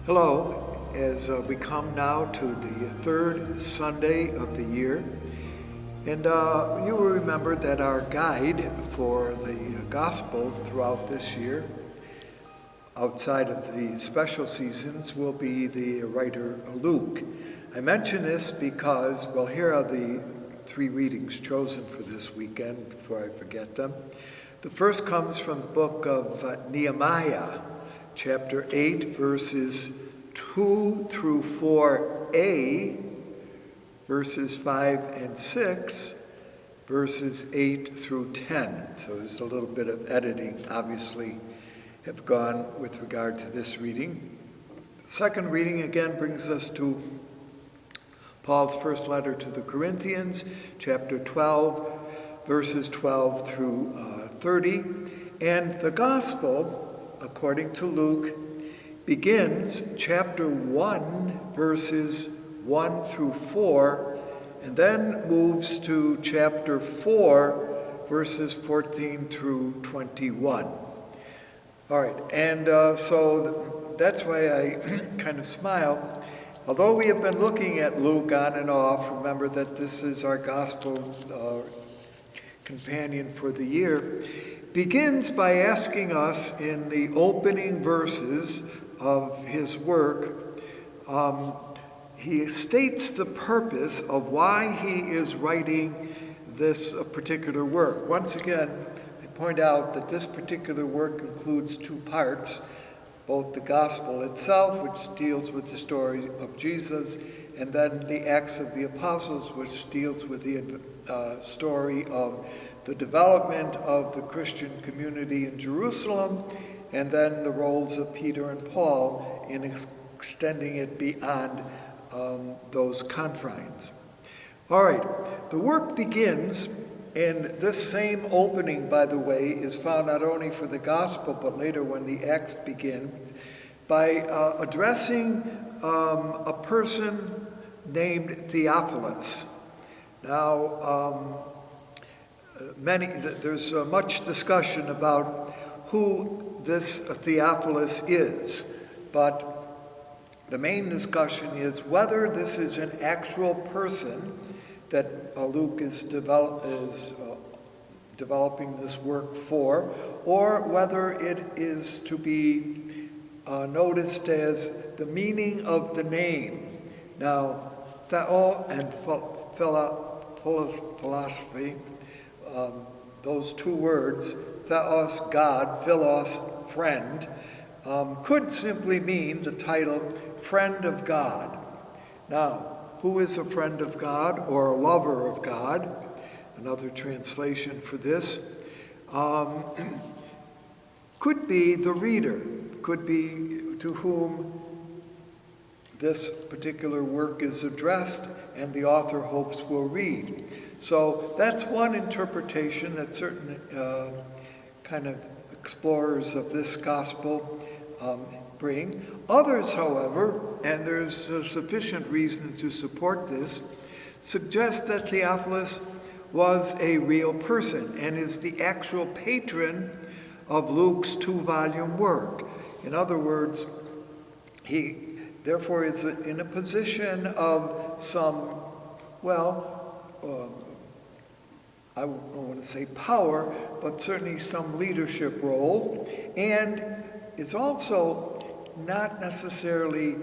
Hello, as we come now to the third Sunday of the year, and you will remember that our guide for the gospel throughout this year, outside of the special seasons, will be the writer Luke. I mention this because, well, here are the three readings chosen for this weekend before I forget them. The first comes from the book of Nehemiah, chapter 8, verses 2 through 4a, verses 5 and 6, verses 8 through 10. So there's a little bit of editing, obviously, have gone with regard to this reading. The second reading again brings us to Paul's first letter to the Corinthians, chapter 12, verses 12 through 30. And the gospel, according to Luke, begins chapter 1, verses 1 through 4, and then moves to chapter 4, verses 14 through 21. All right, and so that's why I kind of smile. Although we have been looking at Luke on and off, remember that this is our gospel companion for the year, begins by asking us in the opening verses of his work, he states the purpose of why he is writing this particular work. Once again, I point out that this particular work includes two parts, both the gospel itself, which deals with the story of Jesus, and then the Acts of the Apostles, which deals with the story of the development of the Christian community in Jerusalem, and then the roles of Peter and Paul in extending it beyond those confines. All right, the work begins, and this same opening, by the way, is found not only for the gospel, but later when the Acts begin, by addressing a person named Theophilus. Now, there's much discussion about who this Theophilus is, but the main discussion is whether this is an actual person that Luke is developing this work for, or whether it is to be noticed as the meaning of the name. Now, Theo and philosophy, those two words, Theos, God, Philos, friend, could simply mean the title friend of God. Now, who is a friend of God or a lover of God? Another translation for this could be the reader, could be to whom this particular work is addressed and the author hopes will read. So that's one interpretation that certain kind of explorers of this gospel bring. Others, however, and there's sufficient reason to support this, suggest that Theophilus was a real person and is the actual patron of Luke's two-volume work. In other words, he therefore is in a position of some, I don't want to say power, but certainly some leadership role, and it's also not necessarily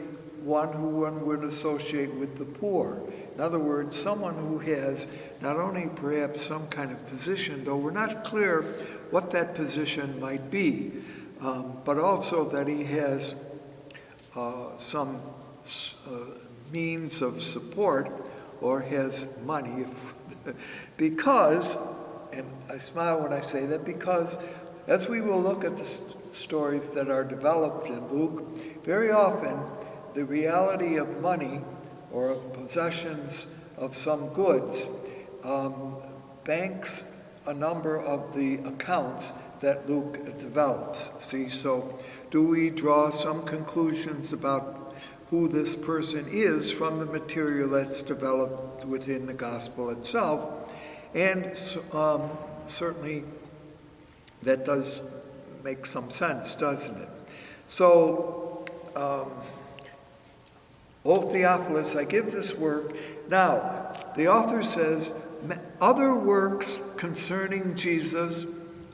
one who one would associate with the poor. In other words, someone who has not only perhaps some kind of position, though we're not clear what that position might be, but also that he has some means of support or has money, because, and I smile when I say that, because as we will look at the stories that are developed in Luke, very often the reality of money or of possessions of some goods banks a number of the accounts that Luke develops. See, so do we draw some conclusions about who this person is from the material that's developed within the gospel itself? And certainly that does make some sense, doesn't it? So O Theophilus, I give this work. Now, the author says, other works concerning Jesus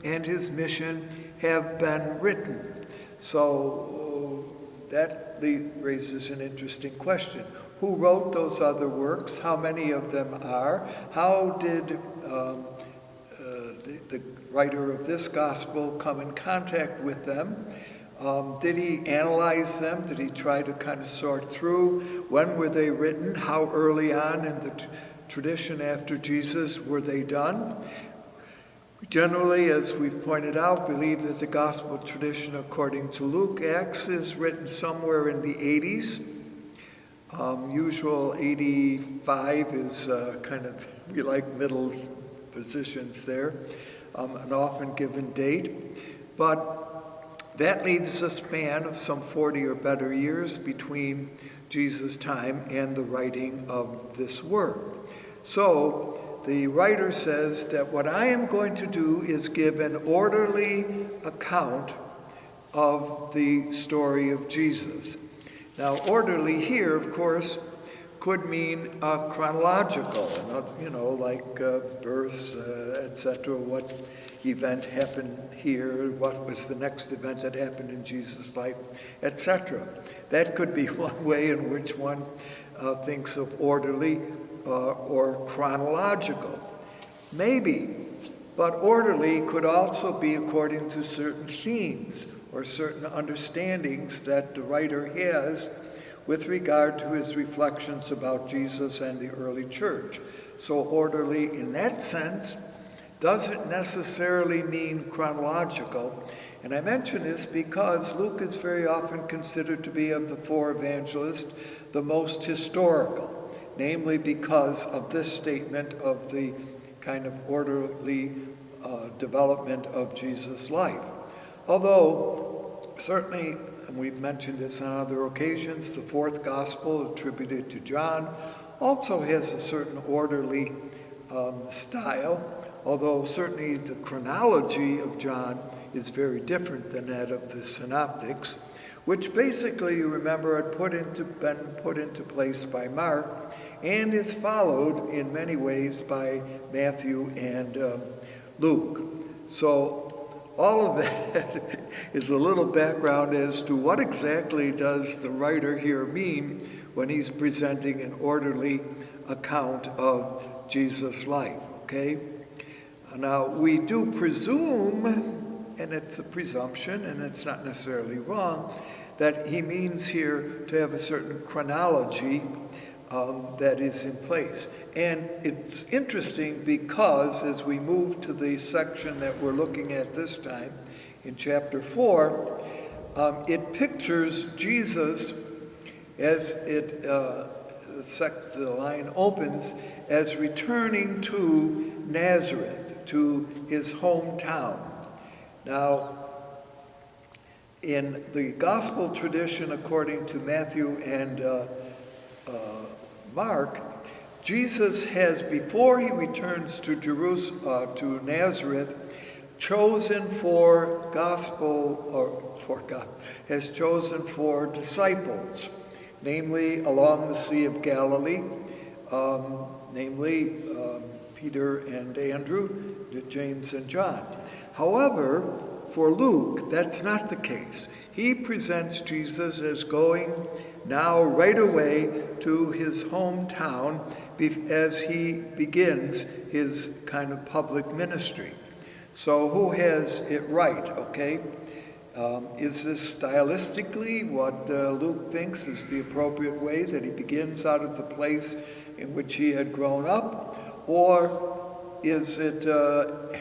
and his mission have been written. So that raises an interesting question. Who wrote those other works? How many of them are? How did the writer of this gospel come in contact with them? Did he analyze them? Did he try to kind of sort through when were they written? How early on in the tradition after Jesus were they done? We generally, as we've pointed out, believe that the gospel tradition according to Luke, Acts is written somewhere in the 80s. Usual 85 is kind of, we like middle positions there, an often given date. But that leaves a span of some 40 or better years between Jesus' time and the writing of this work. So the writer says that what I am going to do is give an orderly account of the story of Jesus. Now, orderly here, of course, could mean chronological, like births, etc. What event happened here, what was the next event that happened in Jesus' life, etc. That could be one way in which one thinks of orderly or chronological. Maybe, but orderly could also be according to certain themes or certain understandings that the writer has with regard to his reflections about Jesus and the early church. So orderly in that sense doesn't necessarily mean chronological. And I mention this because Luke is very often considered to be, of the four evangelists, the most historical, namely because of this statement of the kind of orderly development of Jesus' life. Although, certainly, and we've mentioned this on other occasions, the fourth gospel attributed to John also has a certain orderly style, although certainly the chronology of John is very different than that of the synoptics, which basically, you remember, had been put into place by Mark and is followed in many ways by Matthew and Luke. So all of that is a little background as to what exactly does the writer here mean when he's presenting an orderly account of Jesus' life, okay? Now, we do presume, and it's a presumption, and it's not necessarily wrong, that he means here to have a certain chronology that is in place. And it's interesting because as we move to the section that we're looking at this time, in chapter 4, it pictures Jesus as the line opens, as returning to Nazareth, to his hometown. Now, in the gospel tradition according to Matthew and Mark, Jesus has, before he returns to to Nazareth, chosen for has chosen for disciples, namely along the Sea of Galilee, namely Peter and Andrew, James and John. However, for Luke, that's not the case. He presents Jesus as going now right away to his hometown as he begins his kind of public ministry. So who has it right, okay? Is this stylistically what Luke thinks is the appropriate way, that he begins out of the place in which he had grown up? Or is it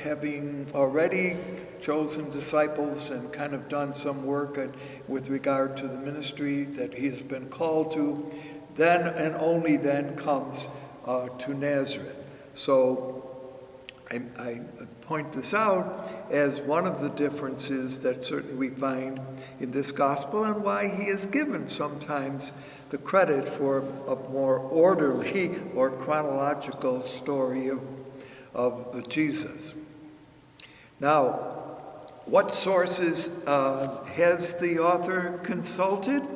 having already chosen disciples and kind of done some work with regard to the ministry that he has been called to, then and only then comes to Nazareth? So I point this out as one of the differences that certainly we find in this gospel, and why he is given sometimes the credit for a more orderly or chronological story of Jesus. Now, what sources has the author consulted?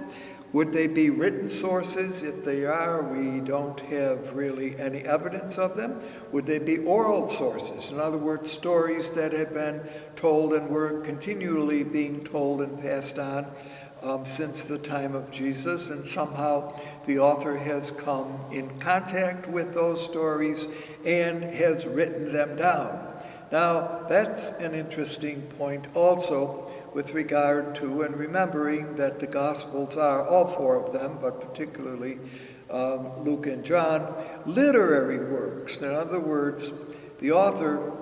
Would they be written sources? If they are, we don't have really any evidence of them. Would they be oral sources? In other words, stories that have been told and were continually being told and passed on since the time of Jesus, and somehow the author has come in contact with those stories and has written them down. Now, that's an interesting point also with regard to, and remembering that the Gospels are, all four of them, but particularly Luke and John, literary works. In other words, the author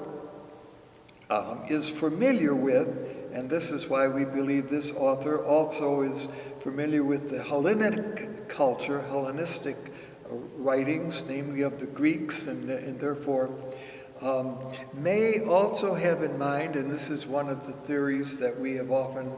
is familiar with, and this is why we believe this author also is familiar with the Hellenic culture, Hellenistic writings, namely of the Greeks, and therefore may also have in mind, and this is one of the theories that we have often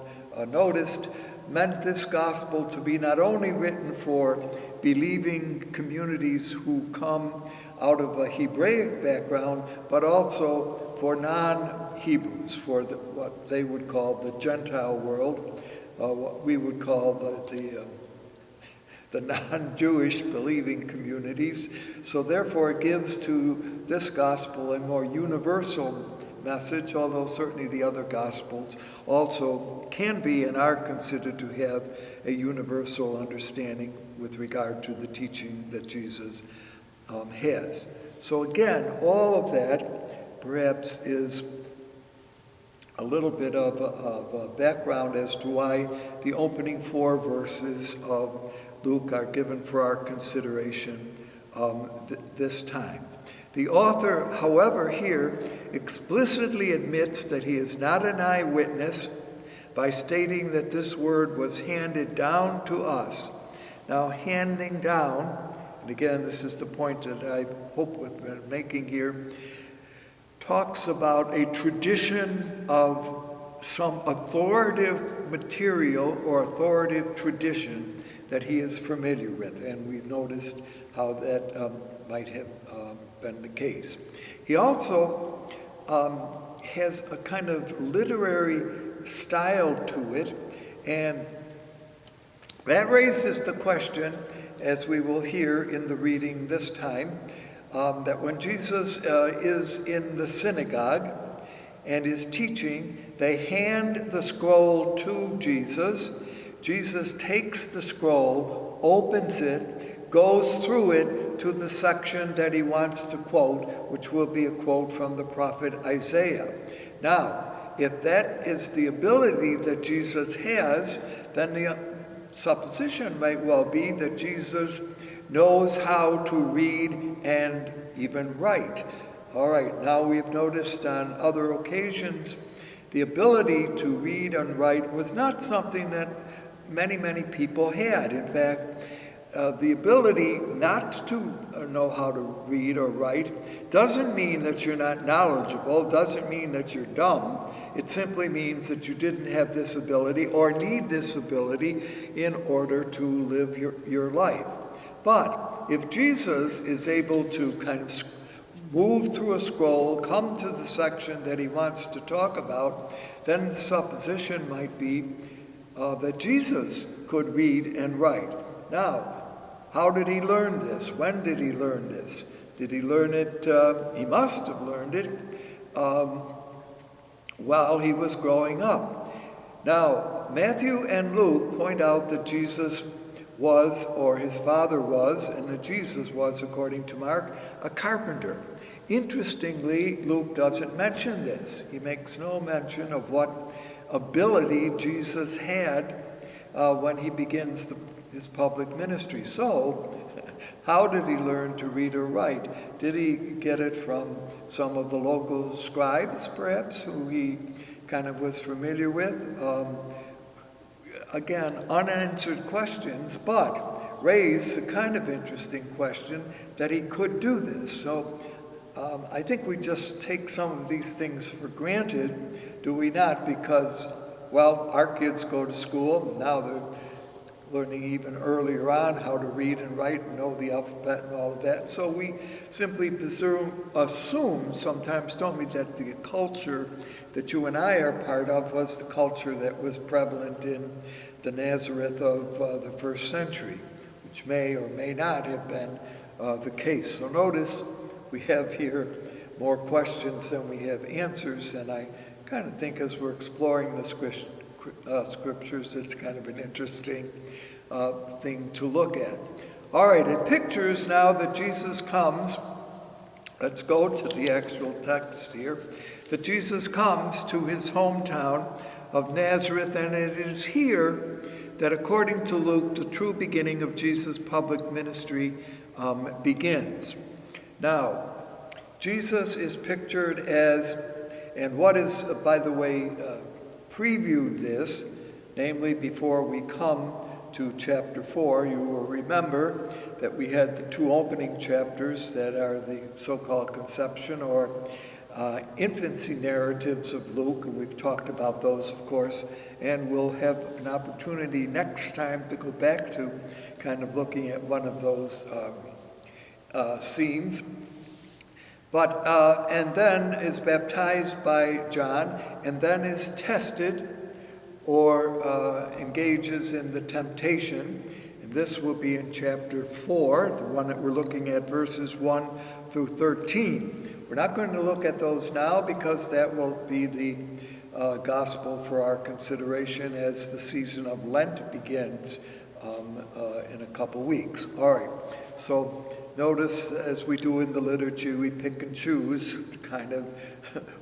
noticed, meant this gospel to be not only written for believing communities who come out of a Hebraic background, but also for non-Hebrews, for what they would call the Gentile world, what we would call the non-Jewish believing communities. So therefore it gives to this gospel a more universal message, although certainly the other gospels also can be and are considered to have a universal understanding with regard to the teaching that Jesus has. So again, all of that perhaps is a little bit of a background as to why the opening 4 verses of Luke are given for our consideration this time. The author, however, here explicitly admits that he is not an eyewitness by stating that this word was handed down to us. Now, handing down, and again, this is the point that I hope we've been making here, talks about a tradition of some authoritative material or authoritative tradition that he is familiar with, and we've noticed how that might have been the case. He also has a kind of literary style to it, and that raises the question, as we will hear in the reading this time, that when Jesus is in the synagogue and is teaching, they hand the scroll to Jesus. Jesus takes the scroll, opens it, goes through it to the section that he wants to quote, which will be a quote from the prophet Isaiah. Now, if that is the ability that Jesus has, then the supposition might well be that Jesus knows how to read and even write. All right, now we've noticed on other occasions the ability to read and write was not something that many people had. In fact, the ability not to know how to read or write doesn't mean that you're not knowledgeable, doesn't mean that you're dumb. It simply means that you didn't have this ability or need this ability in order to live your life. But if Jesus is able to kind of move through a scroll, come to the section that he wants to talk about, then the supposition might be that Jesus could read and write. Now, how did he learn this? When did he learn this? Did he learn it? He must have learned it while he was growing up. Now, Matthew and Luke point out that Jesus was, or his father was, and that Jesus was, according to Mark, a carpenter. Interestingly, Luke doesn't mention this. He makes no mention of what ability Jesus had when he begins his public ministry. So, how did he learn to read or write? Did he get it from some of the local scribes, perhaps, who he kind of was familiar with? Again, unanswered questions, but raise the kind of interesting question that he could do this. So I think we just take some of these things for granted, do we not? Because, well, our kids go to school, now they're learning even earlier on how to read and write and know the alphabet and all of that. So we simply assume sometimes, don't we, that the culture that you and I are part of was the culture that was prevalent in the Nazareth of the first century, which may or may not have been the case. So notice we have here more questions than we have answers, and I kind of think as we're exploring the scriptures, it's kind of an interesting thing to look at. All right, it pictures now that Jesus comes. Let's go to the actual text here. That Jesus comes to his hometown of Nazareth, and it is here that, according to Luke, the true beginning of Jesus' public ministry begins. Now, Jesus is pictured as, and what is, by the way, previewed this, namely before we come to chapter 4, you will remember that we had the two opening chapters that are the so-called conception or infancy narratives of Luke, and we've talked about those, of course, and we'll have an opportunity next time to go back to kind of looking at one of those scenes. But, and then is baptized by John, and then is tested or engages in the temptation. And this will be in chapter 4, the one that we're looking at, verses 1 through 13. We're not going to look at those now because that will be the gospel for our consideration as the season of Lent begins in a couple weeks. All right, so notice, as we do in the liturgy, we pick and choose kind of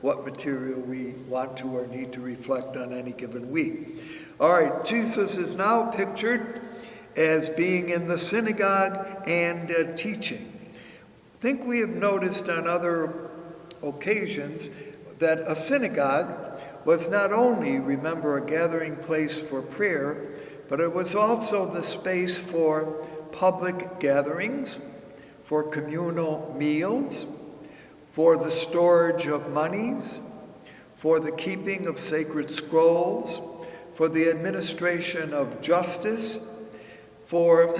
what material we want to or need to reflect on any given week. All right, Jesus is now pictured as being in the synagogue and teaching. I think we have noticed on other occasions that a synagogue was not only, remember, a gathering place for prayer, but it was also the space for public gatherings, for communal meals, for the storage of monies, for the keeping of sacred scrolls, for the administration of justice, for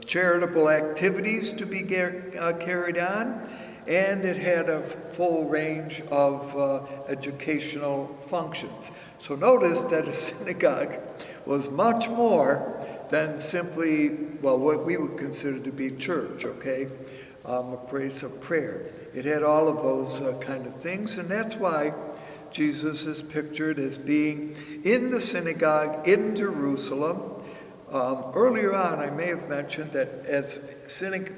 charitable activities to be carried on, and it had a full range of educational functions. So notice that a synagogue was much more than simply, well, what we would consider to be church, okay? A place of prayer. It had all of those kind of things, and that's why Jesus is pictured as being in the synagogue in Jerusalem. Earlier on, I may have mentioned that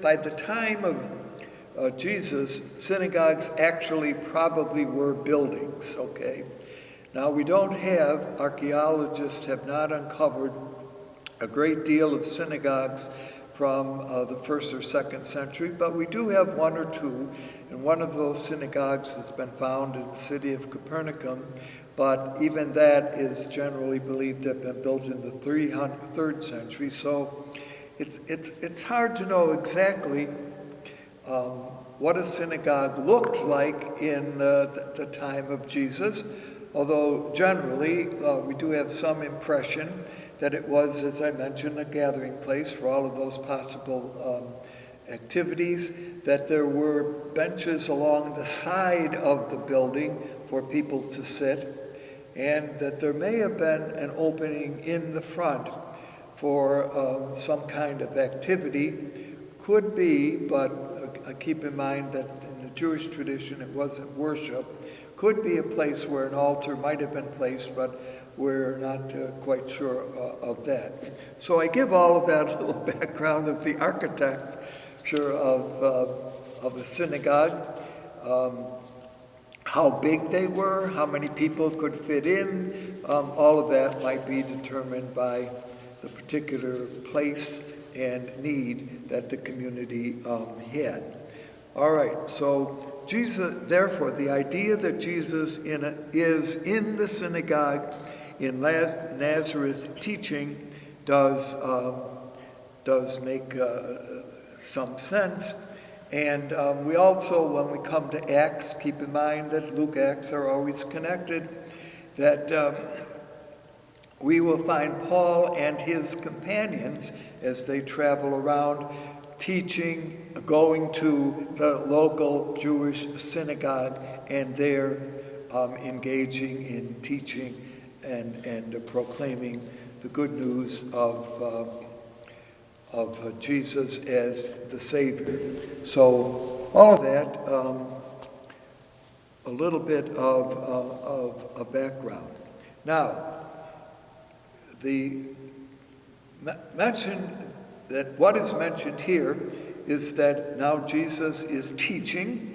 by the time of Jesus, synagogues actually probably were buildings, okay? Now, we don't have, archaeologists have not uncovered a great deal of synagogues from the 1st or 2nd century, but we do have one or two, and one of those synagogues has been found in the city of Capernaum, but even that is generally believed to have been built in the 3rd century, so it's hard to know exactly what a synagogue looked like in the time of Jesus, although generally we do have some impression that it was, as I mentioned, a gathering place for all of those possible activities, that there were benches along the side of the building for people to sit, and that there may have been an opening in the front for some kind of activity. Could be, but keep in mind that in the Jewish tradition it wasn't worship. Could be a place where an altar might have been placed, but we're not quite sure of that. So I give all of that little background of the architecture of a synagogue, how big they were, how many people could fit in. All of that might be determined by the particular place and need that the community had. All right, so Jesus, therefore, the idea that Jesus is in the synagogue in Nazareth teaching does make some sense. And we also, when we come to Acts, keep in mind that Luke Acts are always connected, that we will find Paul and his companions as they travel around teaching, going to the local Jewish synagogue, and there engaging in teaching and proclaiming the good news of Jesus as the Savior. So all of that, a little bit of a background. Now, what is mentioned here is that now Jesus is teaching.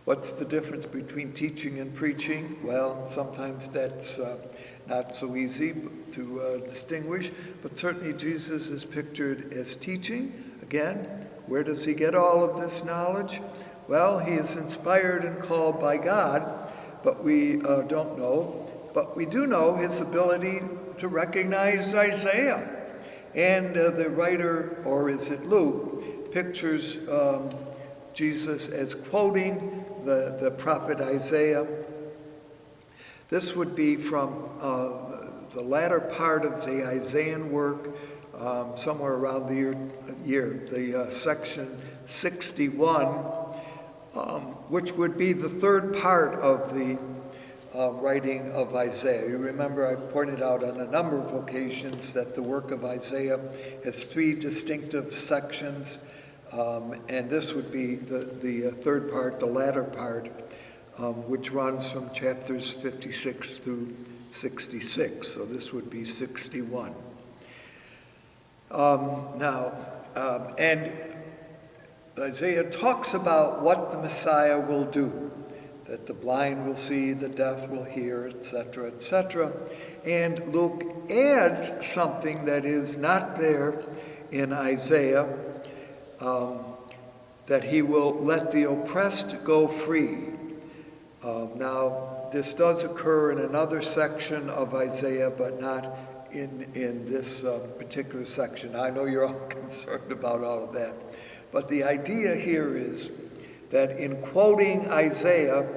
What's the difference between teaching and preaching? Well, sometimes that's not so easy to distinguish, but certainly Jesus is pictured as teaching. Again, where does he get all of this knowledge? Well, he is inspired and called by God, but we don't know. But we do know his ability to recognize Isaiah. And the writer, or is it Luke, pictures Jesus as quoting the prophet Isaiah. This would be from the latter part of the Isaiah work, somewhere around the section 61, which would be the third part of the writing of Isaiah. You remember I pointed out on a number of occasions that the work of Isaiah has three distinctive sections, and this would be the third part, the latter part, which runs from chapters 56 through 66. So this would be 61. And Isaiah talks about what the Messiah will do, that the blind will see, the deaf will hear, etc., etc. And Luke adds something that is not there in Isaiah, that he will let the oppressed go free. Now, this does occur in another section of Isaiah, but not in this particular section. I know you're all concerned about all of that. But the idea here is that in quoting Isaiah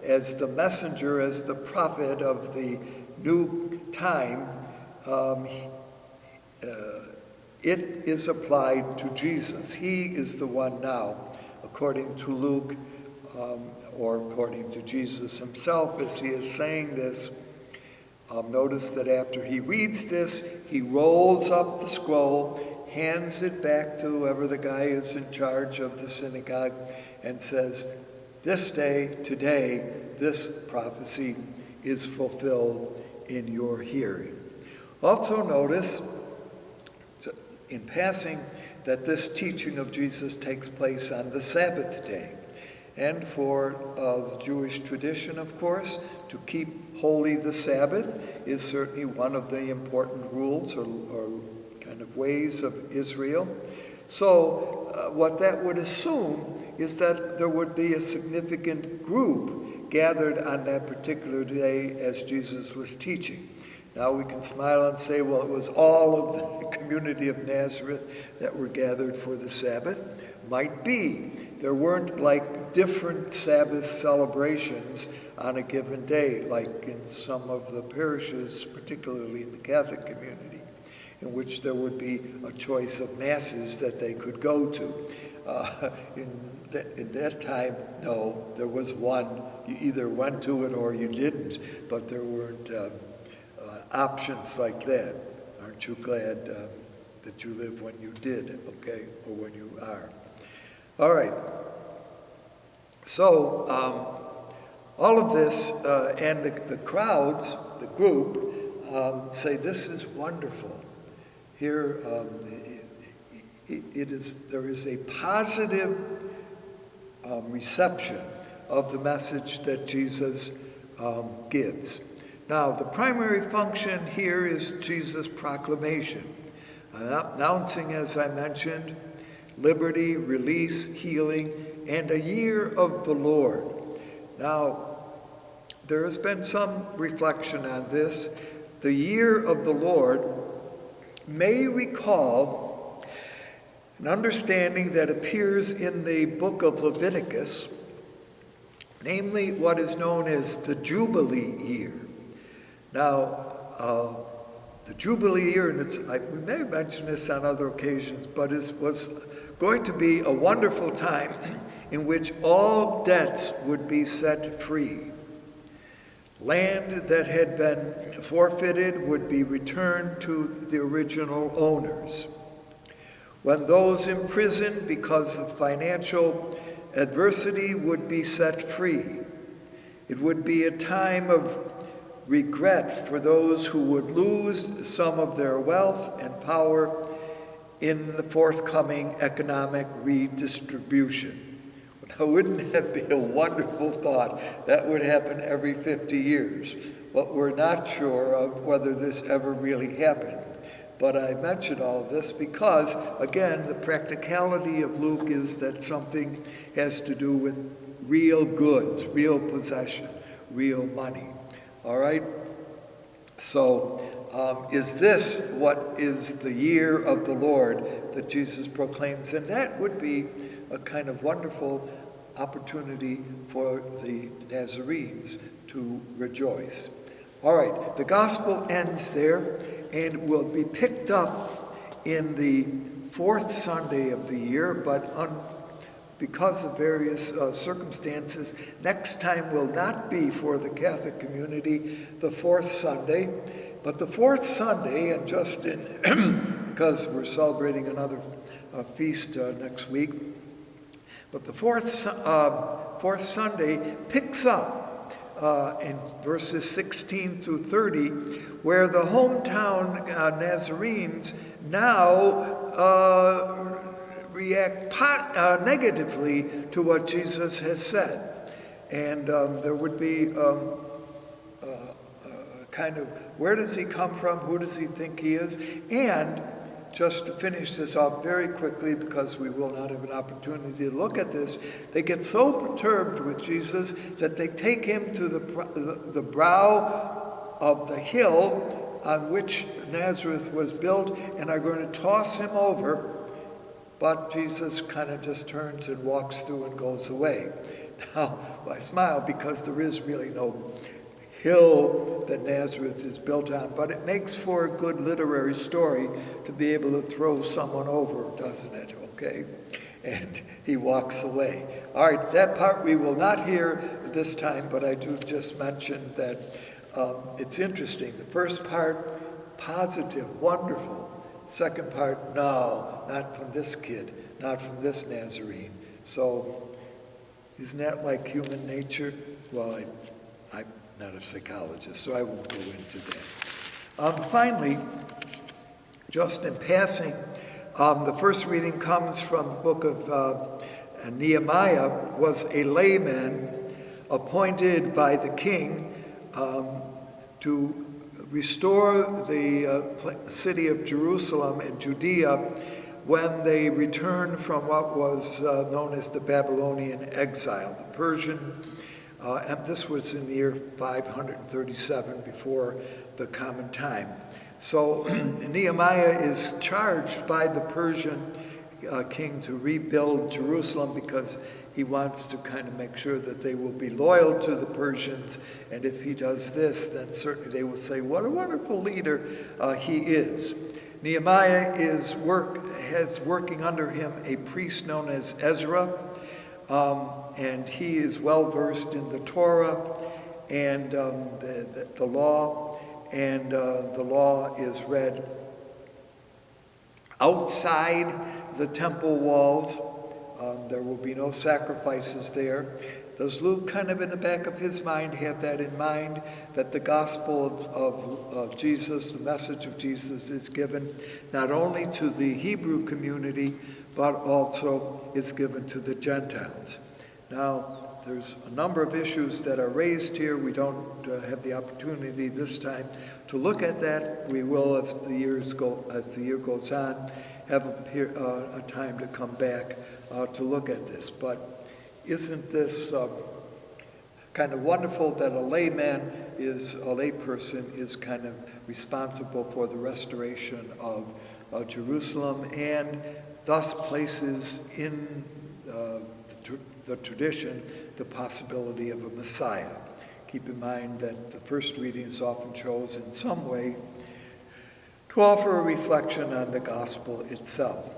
as the messenger, as the prophet of the new time, it is applied to Jesus. He is the one now, according to Luke, or according to Jesus himself, as he is saying this. Notice that after he reads this, he rolls up the scroll, hands it back to whoever the guy is in charge of the synagogue, and says, "This day, today, this prophecy is fulfilled in your hearing." Also notice, in passing, that this teaching of Jesus takes place on the Sabbath day. And for the Jewish tradition, of course, to keep holy the Sabbath is certainly one of the important rules or kind of ways of Israel. So what that would assume is that there would be a significant group gathered on that particular day as Jesus was teaching. Now we can smile and say, well, it was all of the community of Nazareth that were gathered for the Sabbath. Might be. There weren't like different Sabbath celebrations on a given day, like in some of the parishes, particularly in the Catholic community, in which there would be a choice of masses that they could go to. In that time, no, there was one. You either went to it or you didn't, but there weren't options like that. Aren't you glad that you live when you did, okay, or when you are? All right. So all of this, and the crowds, the group, say this is wonderful. Here, there is a positive reception of the message that Jesus gives. Now, the primary function here is Jesus' proclamation, announcing, as I mentioned, liberty, release, healing, and a year of the Lord. Now, there has been some reflection on this. The year of the Lord may recall an understanding that appears in the book of Leviticus, namely what is known as the Jubilee year. Now, the Jubilee year, and we may have mentioned this on other occasions, but it was going to be a wonderful time in which all debts would be set free. Land that had been forfeited would be returned to the original owners. When those imprisoned because of financial adversity would be set free. It would be a time of regret for those who would lose some of their wealth and power in the forthcoming economic redistribution. Now, wouldn't that be a wonderful thought? That would happen every 50 years. But we're not sure of whether this ever really happened. But I mention all of this because, again, the practicality of Luke is that something has to do with real goods, real possession, real money. All right? So, is this what is the year of the Lord that Jesus proclaims? And that would be a kind of wonderful opportunity for the Nazarenes to rejoice. All right, the gospel ends there and will be picked up in the fourth Sunday of the year, but because of various circumstances, next time will not be for the Catholic community the fourth Sunday, but the fourth Sunday, and just in because we're celebrating another feast next week, but the fourth Sunday picks up in verses 16 through 30, where the hometown Nazarenes now react negatively to what Jesus has said. And there would be kind of, where does he come from? Who does he think he is? And just to finish this off very quickly, because we will not have an opportunity to look at this, they get so perturbed with Jesus that they take him to the brow of the hill on which Nazareth was built and are going to toss him over. But Jesus kind of just turns and walks through and goes away. Now, I smile because there is really no hill that Nazareth is built on, but it makes for a good literary story to be able to throw someone over, doesn't it? Okay? And he walks away. All right, that part we will not hear this time, but I do just mention that it's interesting. The first part, positive, wonderful. Second part, no, not from this kid, not from this Nazarene. So, isn't that like human nature? Well, I'm not a psychologist, so I won't go into that. Finally, just in passing, the first reading comes from the book of Nehemiah, was a layman appointed by the king to restore the city of Jerusalem and Judea when they returned from what was known as the Babylonian exile, the Persian. And this was in the year 537 before the common time. So Nehemiah is charged by the Persian king to rebuild Jerusalem because he wants to kind of make sure that they will be loyal to the Persians. And if he does this, then certainly they will say, what a wonderful leader he is. Nehemiah has working under him a priest known as Ezra. And he is well versed in the Torah and the law, and the law is read outside the temple walls. There will be no sacrifices there. Does Luke kind of in the back of his mind have that in mind, that the gospel of Jesus, the message of Jesus, is given not only to the Hebrew community, but also is given to the Gentiles? Now, there's a number of issues that are raised here. We don't have the opportunity this time to look at that. We will, as the year goes on, have a time to come back to look at this. But isn't this kind of wonderful that a layperson is kind of responsible for the restoration of Jerusalem, and thus places in the tradition the possibility of a Messiah. Keep in mind that the first reading is often chosen in some way to offer a reflection on the gospel itself.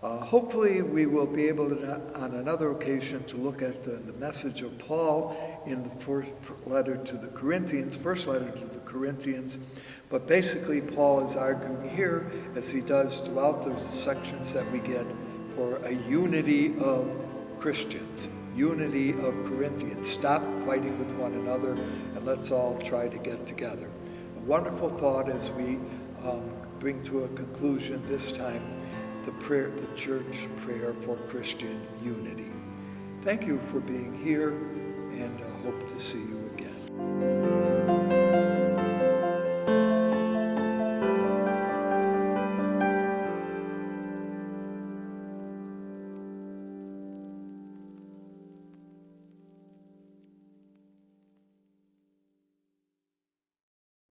Hopefully we will be able to, on another occasion, to look at the message of Paul in the first letter to the Corinthians. But basically Paul is arguing here, as he does throughout those sections that we get, for a unity of Christians, unity of Corinthians. Stop fighting with one another and let's all try to get together. A wonderful thought as we bring to a conclusion this time the church prayer for Christian unity. Thank you for being here, and hope to see you again.